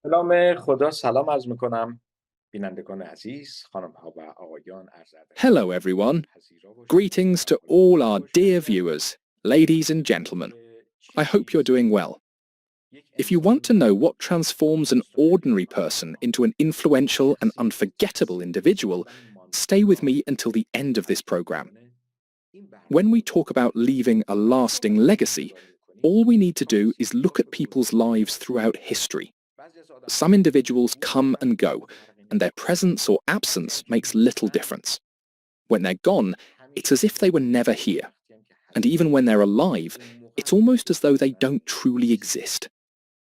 نام خدا سلام عرض میکنم بینندگان عزیز خانم ها و آقایان عرض ادب Hello, everyone. پذیرا باشید Greetings to all our dear viewers, ladies and gentlemen. I hope you're doing well. If you want to know what transforms an ordinary person into an influential and unforgettable individual, stay with me until the end of this program. When we talk about leaving a lasting legacy, all we need to do is look at people's lives throughout history. Some individuals come and go, and their presence or absence makes little difference. When they're gone, it's as if they were never here. And even when they're alive, it's almost as though they don't truly exist.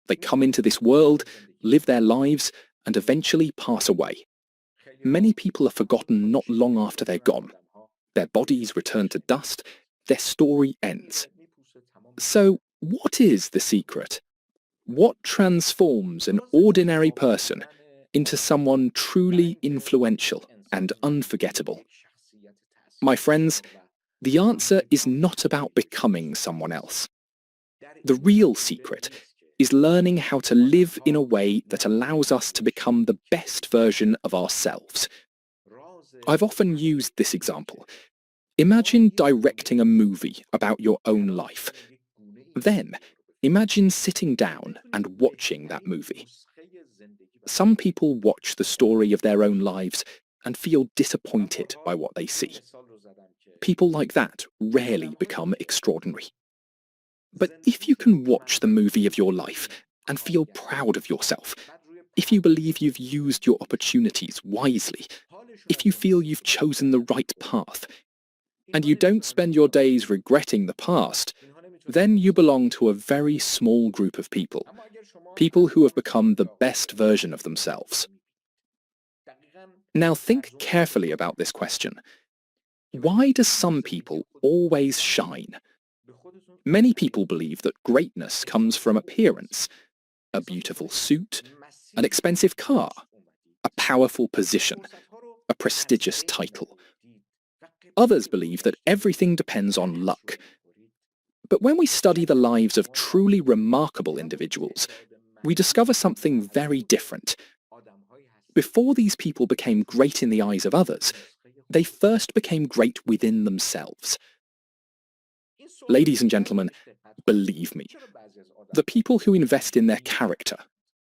They come into this world, live their lives, and eventually pass away. Many people are forgotten not long after they're gone. Their bodies return to dust, their story ends. So, what is the secret? What transforms an ordinary person into someone truly influential and unforgettable? My friends, the answer is not about becoming someone else. The real secret is learning how to live in a way that allows us to become the best version of ourselves. I've often used this example. Imagine directing a movie about your own life. Then, imagine sitting down and watching that movie. Some people watch the story of their own lives and feel disappointed by what they see. People like that rarely become extraordinary. But if you can watch the movie of your life and feel proud of yourself, if you believe you've used your opportunities wisely, if you feel you've chosen the right path, and you don't spend your days regretting the past, then you belong to a very small group of people, people who have become the best version of themselves. Now think carefully about this question. Why do some people always shine? Many people believe that greatness comes from appearance, a beautiful suit, an expensive car, a powerful position, a prestigious title. Others believe that everything depends on luck. But when we study the lives of truly remarkable individuals, we discover something very different. Before these people became great in the eyes of others, they first became great within themselves. Ladies and gentlemen, believe me, the people who invest in their character,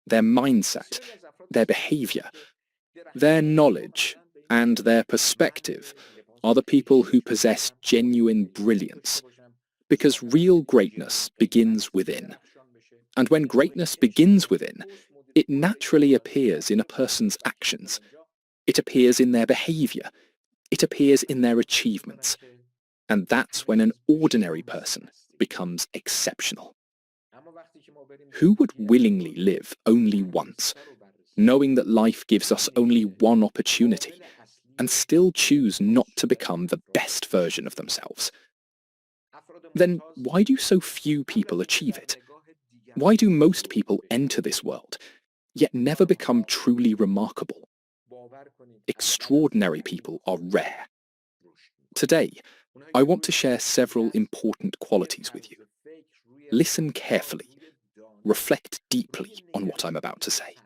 their mindset, their behavior, their knowledge, and their perspective are the people who possess genuine brilliance, because real greatness begins within. And when greatness begins within, it naturally appears in a person's actions. It appears in their behavior. It appears in their achievements. And that's when an ordinary person becomes exceptional. Who would willingly live only once, knowing that life gives us only one opportunity, and still choose not to become the best version of themselves? Then why do so few people achieve it? Why do most people enter this world, yet never become truly remarkable? Extraordinary people are rare. Today, I want to share several important qualities with you. Listen carefully. Reflect deeply on what I'm about to say.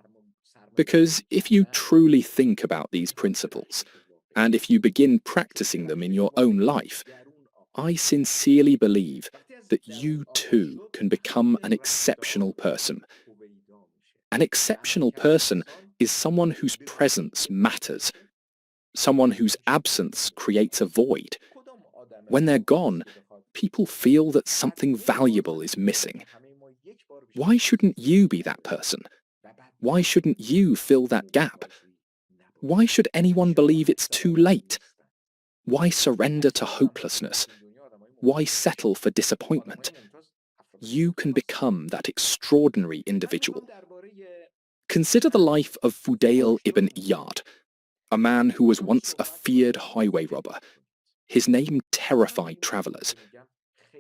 Because if you truly think about these principles, and if you begin practicing them in your own life, I sincerely believe that you too can become an exceptional person. An exceptional person is someone whose presence matters, someone whose absence creates a void. When they're gone, people feel that something valuable is missing. Why shouldn't you be that person? Why shouldn't you fill that gap? Why should anyone believe it's too late? Why surrender to hopelessness? Why settle for disappointment? You can become that extraordinary individual. Consider the life of Fudail ibn Iyad, a man who was once a feared highway robber. His name terrified travelers.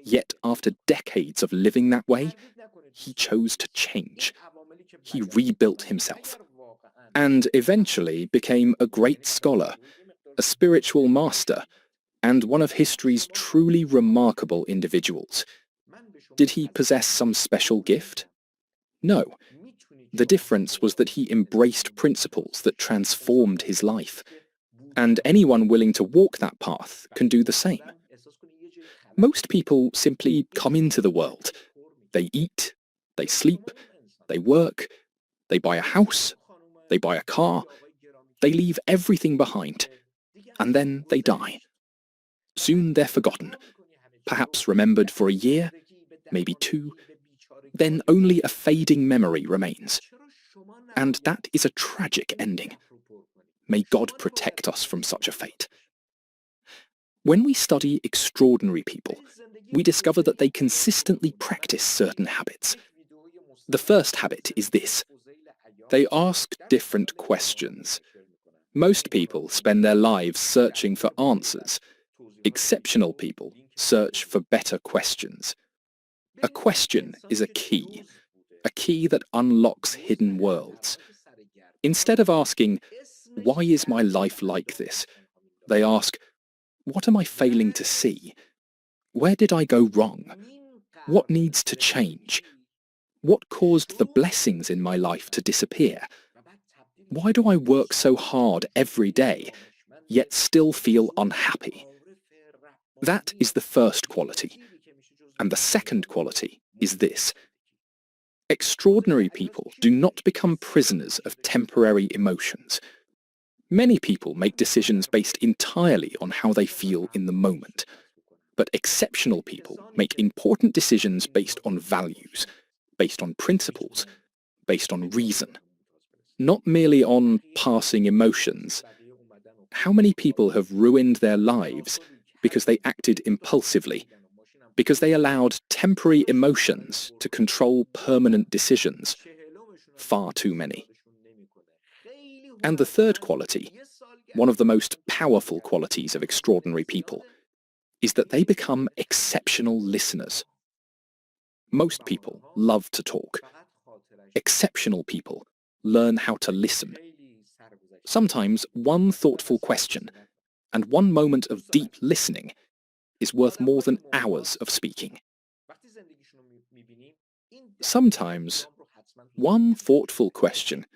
Yet after decades of living that way, he chose to change. He rebuilt himself, and eventually became a great scholar, a spiritual master, and one of history's truly remarkable individuals. Did he possess some special gift? No. The difference was that he embraced principles that transformed his life, and anyone willing to walk that path can do the same. Most people simply come into the world. They eat, they sleep, they work, they buy a house, they buy a car, they leave everything behind, and then they die. Soon they're forgotten, perhaps remembered for a year, maybe 2, then only a fading memory remains. And that is a tragic ending. May God protect us from such a fate. When we study extraordinary people, we discover that they consistently practice certain habits. The first habit is this: they ask different questions. Most people spend their lives searching for answers. Exceptional people search for better questions. A question is a key that unlocks hidden worlds. Instead of asking, "Why is my life like this?" they ask, "What am I failing to see? Where did I go wrong? What needs to change? What caused the blessings in my life to disappear? Why do I work so hard every day, yet still feel unhappy?" That is the first quality. And the second quality is this: extraordinary people do not become prisoners of temporary emotions. Many people make decisions based entirely on how they feel in the moment. But exceptional people make important decisions based on values, based on principles, based on reason, not merely on passing emotions. How many people have ruined their lives because they acted impulsively, because they allowed temporary emotions to control permanent decisions? Far too many. And the third quality, one of the most powerful qualities of extraordinary people, is that they become exceptional listeners. Most people love to talk. Exceptional people learn how to listen. Sometimes one thoughtful question and one moment of deep listening is worth more than hours of speaking. Sometimes one thoughtful question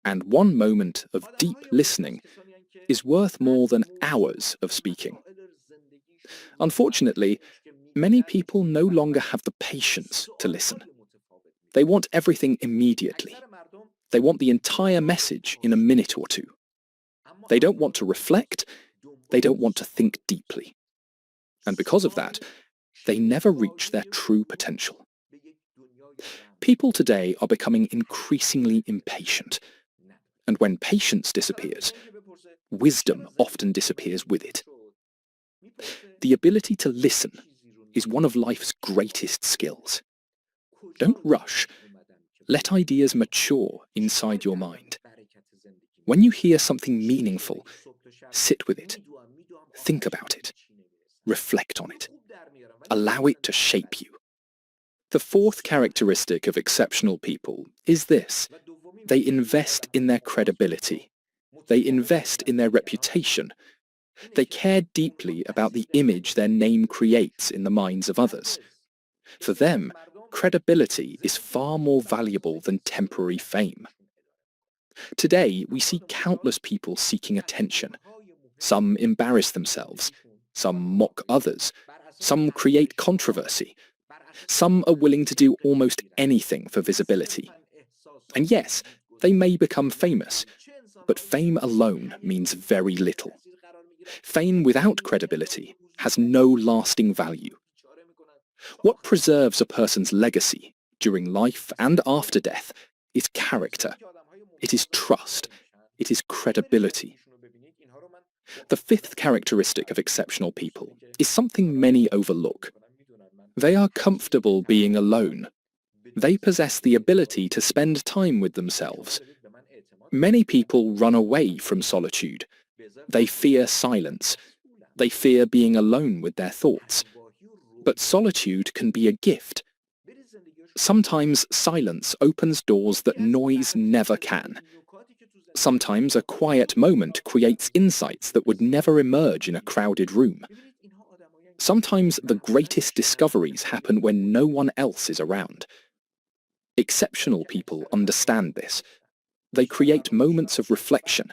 and one moment of deep listening is worth more than hours of speaking. Unfortunately, many people no longer have the patience to listen. They want everything immediately. They want the entire message in a minute or 2. They don't want to reflect. They don't want to think deeply. And because of that, they never reach their true potential. People today are becoming increasingly impatient. And when patience disappears, wisdom often disappears with it. The ability to listen is one of life's greatest skills. Don't rush. Let ideas mature inside your mind. When you hear something meaningful, sit with it. Think about it. Reflect on it. Allow it to shape you. The fourth characteristic of exceptional people is this: they invest in their credibility. They invest in their reputation. They care deeply about the image their name creates in the minds of others. For them, credibility is far more valuable than temporary fame. Today, we see countless people seeking attention. Some embarrass themselves. Some mock others. Some create controversy. Some are willing to do almost anything for visibility. And yes, they may become famous, but fame alone means very little. Fame without credibility has no lasting value. What preserves a person's legacy during life and after death is character. It is trust. It is credibility. The fifth characteristic of exceptional people is something many overlook. They are comfortable being alone. They possess the ability to spend time with themselves. Many people run away from solitude. They fear silence. They fear being alone with their thoughts. But solitude can be a gift. Sometimes silence opens doors that noise never can. Sometimes a quiet moment creates insights that would never emerge in a crowded room. Sometimes the greatest discoveries happen when no one else is around. Exceptional people understand this. They create moments of reflection.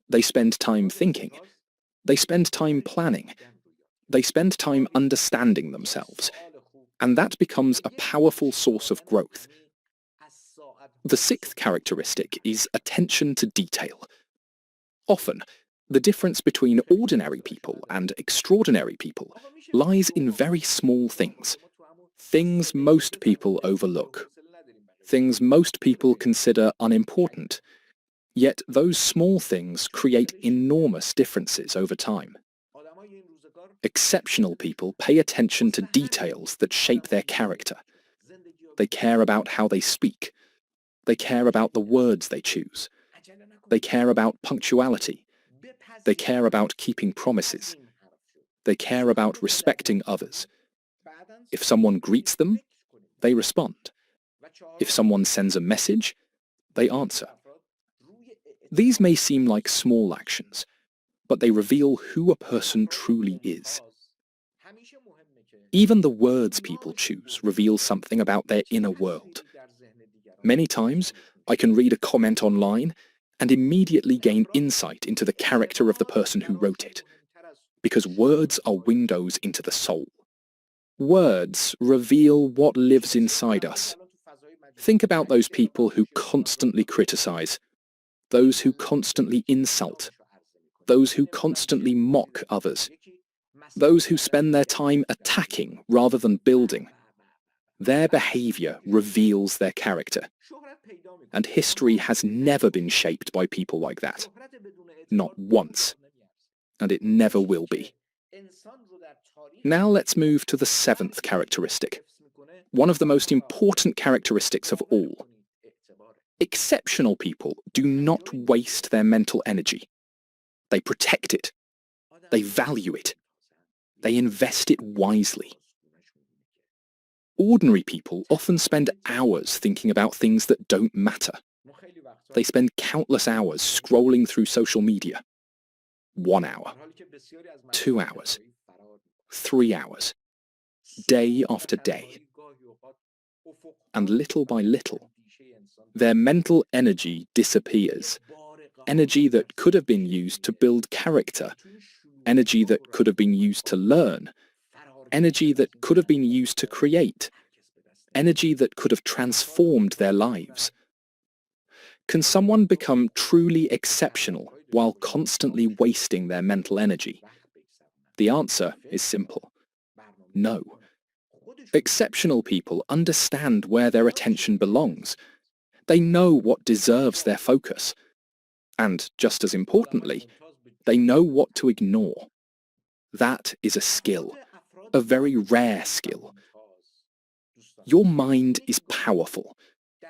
They spend time thinking. They spend time planning. They spend time understanding themselves. And that becomes a powerful source of growth. The sixth characteristic is attention to detail. Often, the difference between ordinary people and extraordinary people lies in very small things. Things most people overlook. Things most people consider unimportant. Yet those small things create enormous differences over time. Exceptional people pay attention to details that shape their character. They care about how they speak. They care about the words they choose. They care about punctuality. They care about keeping promises. They care about respecting others. If someone greets them, they respond. If someone sends a message, they answer. These may seem like small actions, but they reveal who a person truly is. Even the words people choose reveal something about their inner world. Many times, I can read a comment online and immediately gain insight into the character of the person who wrote it, because words are windows into the soul. Words reveal what lives inside us. Think about those people who constantly criticize, those who constantly insult, those who constantly mock others, those who spend their time attacking rather than building. Their behavior reveals their character. And history has never been shaped by people like that. Not once. And it never will be. Now let's move to the seventh characteristic, one of the most important characteristics of all. Exceptional people do not waste their mental energy. They protect it. They value it. They invest it wisely. Ordinary people often spend hours thinking about things that don't matter. They spend countless hours scrolling through social media. 1 hour, 2 hours, 3 hours, day after day. And little by little, their mental energy disappears. Energy that could have been used to build character. Energy that could have been used to learn. Energy that could have been used to create. Energy that could have transformed their lives. Can someone become truly exceptional while constantly wasting their mental energy? The answer is simple. No. Exceptional people understand where their attention belongs. They know what deserves their focus. And, just as importantly, they know what to ignore. That is a skill, a very rare skill. Your mind is powerful,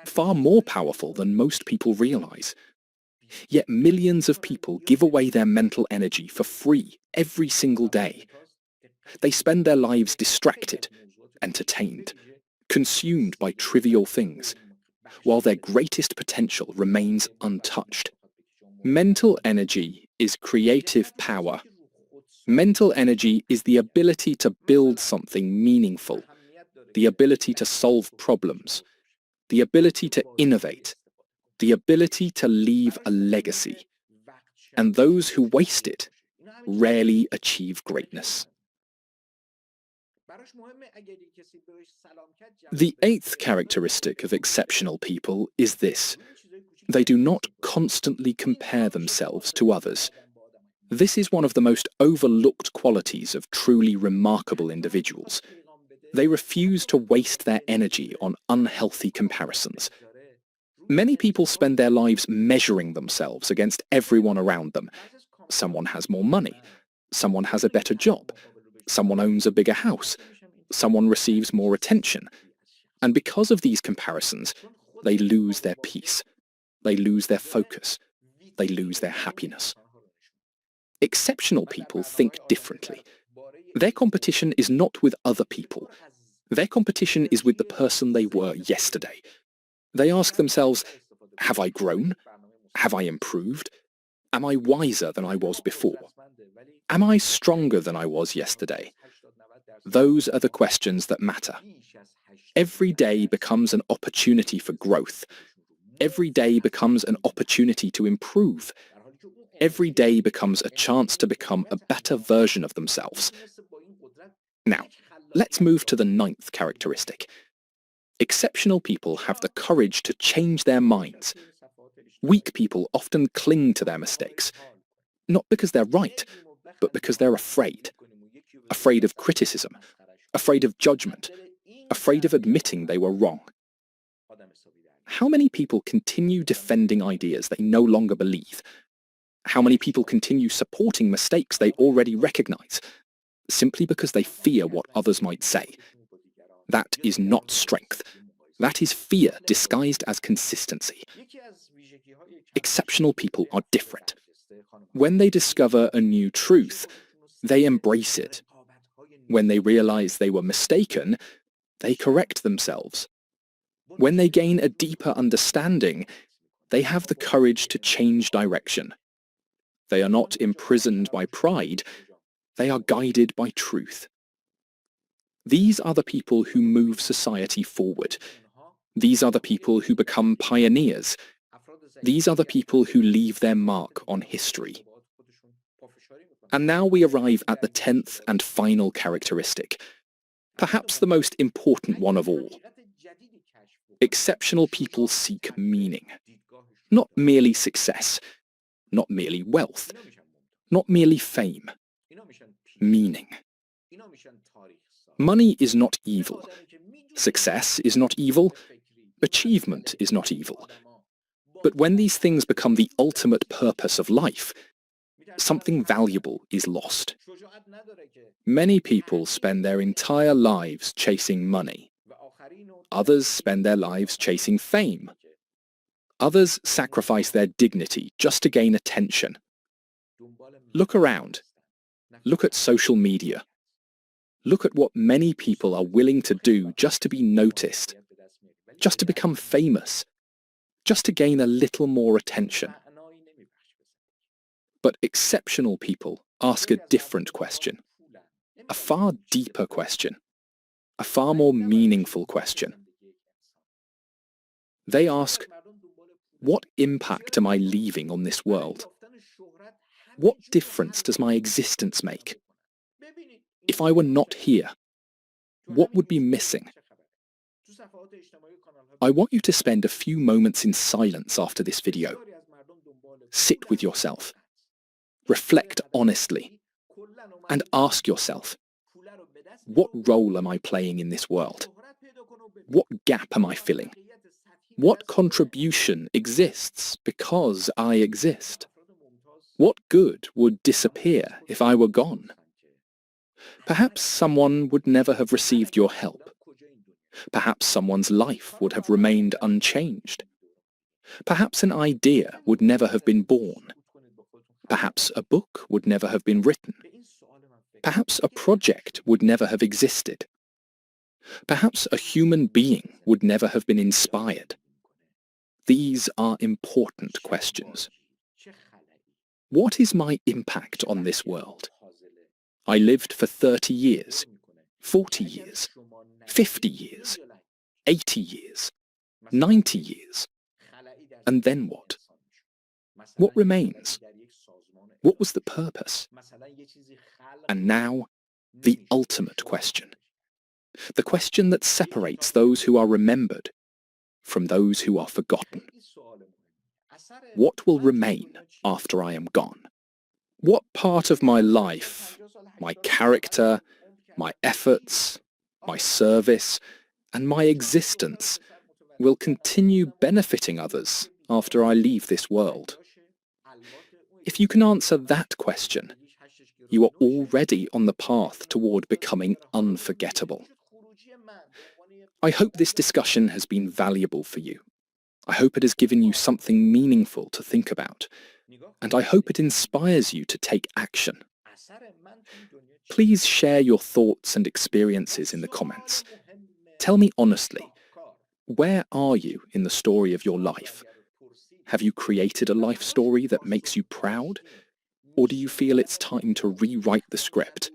far more powerful than most people realize. Yet millions of people give away their mental energy for free every single day. They spend their lives distracted, entertained, consumed by trivial things, while their greatest potential remains untouched. Mental energy is creative power. Mental energy is the ability to build something meaningful, the ability to solve problems, the ability to innovate, the ability to leave a legacy. And those who waste it rarely achieve greatness. The eighth characteristic of exceptional people is this: they do not constantly compare themselves to others. This is one of the most overlooked qualities of truly remarkable individuals. They refuse to waste their energy on unhealthy comparisons. Many people spend their lives measuring themselves against everyone around them. Someone has more money. Someone has a better job. Someone owns a bigger house. Someone receives more attention. And because of these comparisons, they lose their peace. They lose their focus. They lose their happiness. Exceptional people think differently. Their competition is not with other people. Their competition is with the person they were yesterday. They ask themselves, have I grown? Have I improved? Am I wiser than I was before? Am I stronger than I was yesterday? Those are the questions that matter. Every day becomes an opportunity for growth. Every day becomes an opportunity to improve. Every day becomes a chance to become a better version of themselves. Now, let's move to the 9th characteristic. Exceptional people have the courage to change their minds. Weak people often cling to their mistakes, not because they're right, but because they're afraid. Afraid of criticism, afraid of judgment, afraid of admitting they were wrong. How many people continue defending ideas they no longer believe? How many people continue supporting mistakes they already recognize, simply because they fear what others might say? That is not strength. That is fear disguised as consistency. Exceptional people are different. When they discover a new truth, they embrace it. When they realize they were mistaken, they correct themselves. When they gain a deeper understanding, they have the courage to change direction. They are not imprisoned by pride, they are guided by truth. These are the people who move society forward. These are the people who become pioneers. These are the people who leave their mark on history. And now we arrive at the 10th and final characteristic, perhaps the most important one of all. Exceptional people seek meaning. Not merely success, not merely wealth, not merely fame. Meaning. Money is not evil. Success is not evil. Achievement is not evil. But when these things become the ultimate purpose of life, something valuable is lost. Many people spend their entire lives chasing money. Others spend their lives chasing fame. Others sacrifice their dignity just to gain attention. Look around. Look at social media. Look at what many people are willing to do just to be noticed, just to become famous, just to gain a little more attention. But exceptional people ask a different question, a far deeper question, a far more meaningful question. They ask, what impact am I leaving on this world? What difference does my existence make? If I were not here, what would be missing? I want you to spend a few moments in silence after this video. Sit with yourself. Reflect honestly. And ask yourself, what role am I playing in this world? What gap am I filling? What contribution exists because I exist? What good would disappear if I were gone? Perhaps someone would never have received your help. Perhaps someone's life would have remained unchanged. Perhaps an idea would never have been born. Perhaps a book would never have been written. Perhaps a project would never have existed. Perhaps a human being would never have been inspired. These are important questions. What is my impact on this world? I lived for 30 years, 40 years, 50 years, 80 years, 90 years. And then what? What remains? What was the purpose? And now, the ultimate question. The question that separates those who are remembered from those who are forgotten. What will remain after I am gone? What part of my life, my character, my efforts, my service, and my existence will continue benefiting others after I leave this world? If you can answer that question, you are already on the path toward becoming unforgettable. I hope this discussion has been valuable for you. I hope it has given you something meaningful to think about, and I hope it inspires you to take action. Please share your thoughts and experiences in the comments. Tell me honestly, where are you in the story of your life? Have you created a life story that makes you proud? Or do you feel it's time to rewrite the script?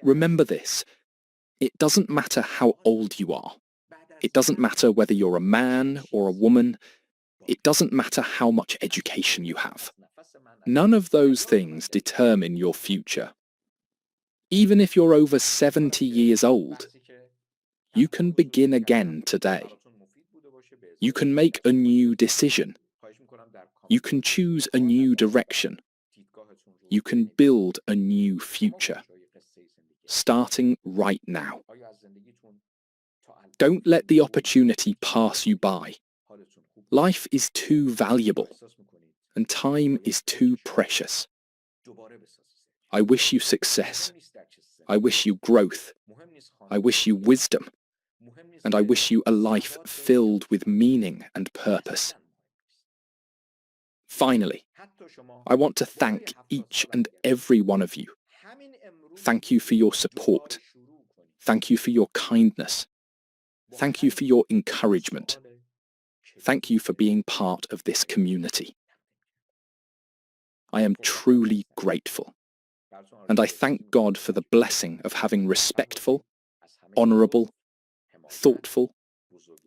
Remember this. It doesn't matter how old you are. It doesn't matter whether you're a man or a woman. It doesn't matter how much education you have. None of those things determine your future. Even if you're over 70 years old, you can begin again today. You can make a new decision. You can choose a new direction. You can build a new future, starting right now. Don't let the opportunity pass you by. Life is too valuable, and time is too precious. I wish you success. I wish you growth. I wish you wisdom. And I wish you a life filled with meaning and purpose. Finally, I want to thank each and every one of you. Thank you for your support. Thank you for your kindness. Thank you for your encouragement. Thank you for being part of this community. I am truly grateful. And I thank God for the blessing of having respectful, honourable, thoughtful,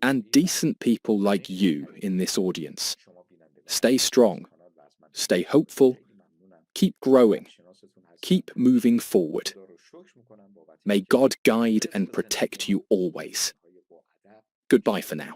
and decent people like you in this audience. Stay strong, stay hopeful, keep growing, keep moving forward. May God guide and protect you always. Goodbye for now.